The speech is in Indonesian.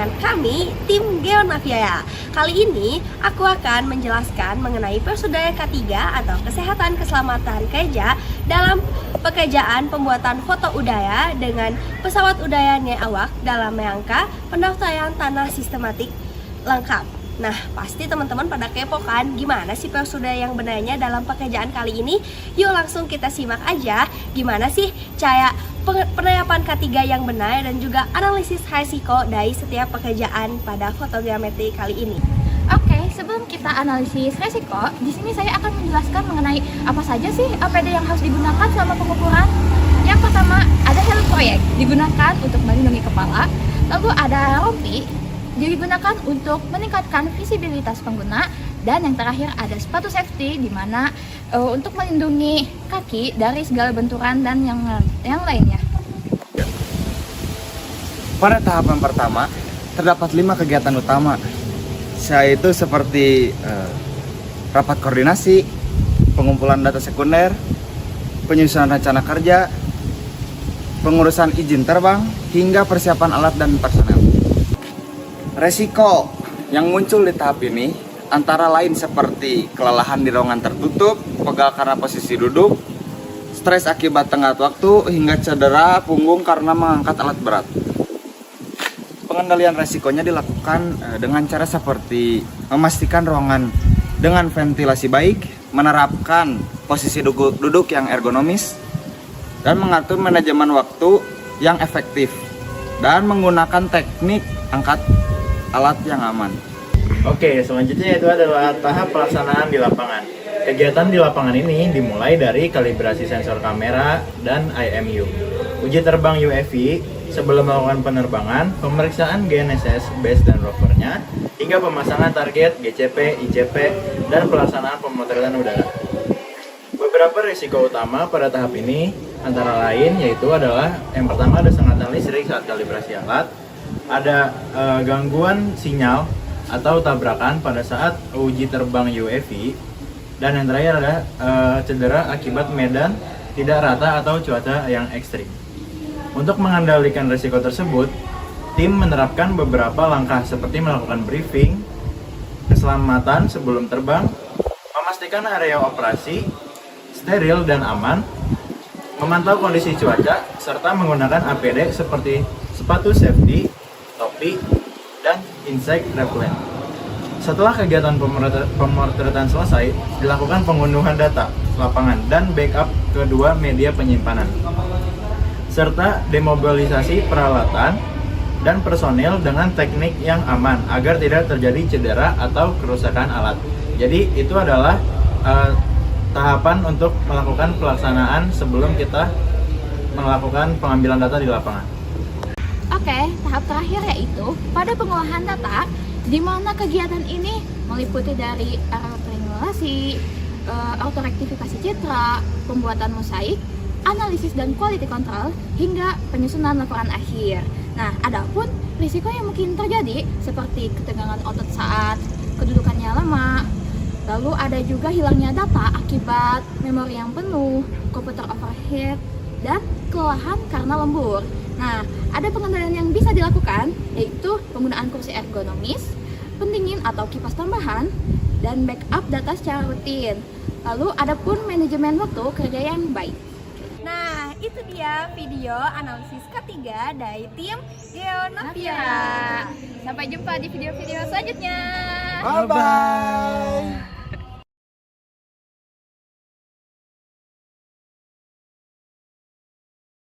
dengan kami, tim Geonavia. Kali ini aku akan menjelaskan mengenai Persudaya K3 atau Kesehatan Keselamatan Kerja dalam pekerjaan pembuatan foto udara dengan pesawat udara awak dalam rangka pendaftaran tanah sistematik lengkap. Nah, pasti teman-teman pada kepo kan gimana sih prosedur yang benarnya dalam pekerjaan kali ini? Yuk langsung kita simak aja gimana sih cara penerapan K3 yang benar dan juga analisis risiko dari setiap pekerjaan pada fotogrametri kali ini. Oke, sebelum kita analisis risiko, di sini saya akan menjelaskan mengenai apa saja sih APD yang harus digunakan selama pengukuran. Yang pertama, ada helm proyek digunakan untuk melindungi kepala. Lalu ada rompi digunakan untuk meningkatkan visibilitas pengguna, dan yang terakhir ada sepatu safety di mana untuk melindungi kaki dari segala benturan dan yang lainnya. Pada tahapan pertama terdapat 5 kegiatan utama, yaitu seperti rapat koordinasi, pengumpulan data sekunder, penyusunan rencana kerja, pengurusan izin terbang, hingga persiapan alat dan personel. Resiko yang muncul di tahap ini antara lain seperti kelelahan di ruangan tertutup, pegal karena posisi duduk, stres akibat tenggat waktu, hingga cedera punggung karena mengangkat alat berat. Pengendalian resikonya dilakukan dengan cara seperti memastikan ruangan dengan ventilasi baik, menerapkan posisi duduk yang ergonomis, dan mengatur manajemen waktu yang efektif, dan menggunakan teknik angkat alat yang aman. Oke, selanjutnya itu adalah tahap pelaksanaan di lapangan. Kegiatan di lapangan ini dimulai dari kalibrasi sensor kamera dan IMU, uji terbang UAV sebelum melakukan penerbangan, pemeriksaan GNSS base dan rovernya, hingga pemasangan target GCP, ICP, dan pelaksanaan pemotretan udara. Beberapa risiko utama pada tahap ini antara lain yaitu adalah yang pertama ada sengatan listrik saat kalibrasi alat, ada gangguan sinyal atau tabrakan pada saat uji terbang UAV, dan yang terakhir adalah cedera akibat medan tidak rata atau cuaca yang ekstrim. Untuk mengendalikan risiko tersebut, tim menerapkan beberapa langkah seperti melakukan briefing, keselamatan sebelum terbang, memastikan area operasi steril dan aman, memantau kondisi cuaca, serta menggunakan APD seperti sepatu safety, topi, dan insect repellent. Setelah kegiatan pemotretan selesai, dilakukan pengunduhan data lapangan dan backup kedua media penyimpanan, serta demobilisasi peralatan dan personil dengan teknik yang aman agar tidak terjadi cedera atau kerusakan alat. Jadi itu adalah tahapan untuk melakukan pelaksanaan sebelum kita melakukan pengambilan data di lapangan. Oke, tahap terakhir yaitu pada pengolahan data, di mana kegiatan ini meliputi dari triangulasi, autorektifikasi citra, pembuatan mosaik, analisis dan quality control, hingga penyusunan laporan akhir. Nah, adapun risiko yang mungkin terjadi seperti ketegangan otot saat kedudukannya lama, lalu ada juga hilangnya data akibat memori yang penuh, komputer overheat, dan kelelahan karena lembur. Nah, ada pengendalian yang bisa dilakukan, yaitu penggunaan kursi ergonomis, pendingin atau kipas tambahan, dan backup data secara rutin. Lalu ada pun manajemen waktu kerja yang baik. Nah, itu dia video analisis K3 dari tim Geonavia. Sampai jumpa di video-video selanjutnya. Bye-bye.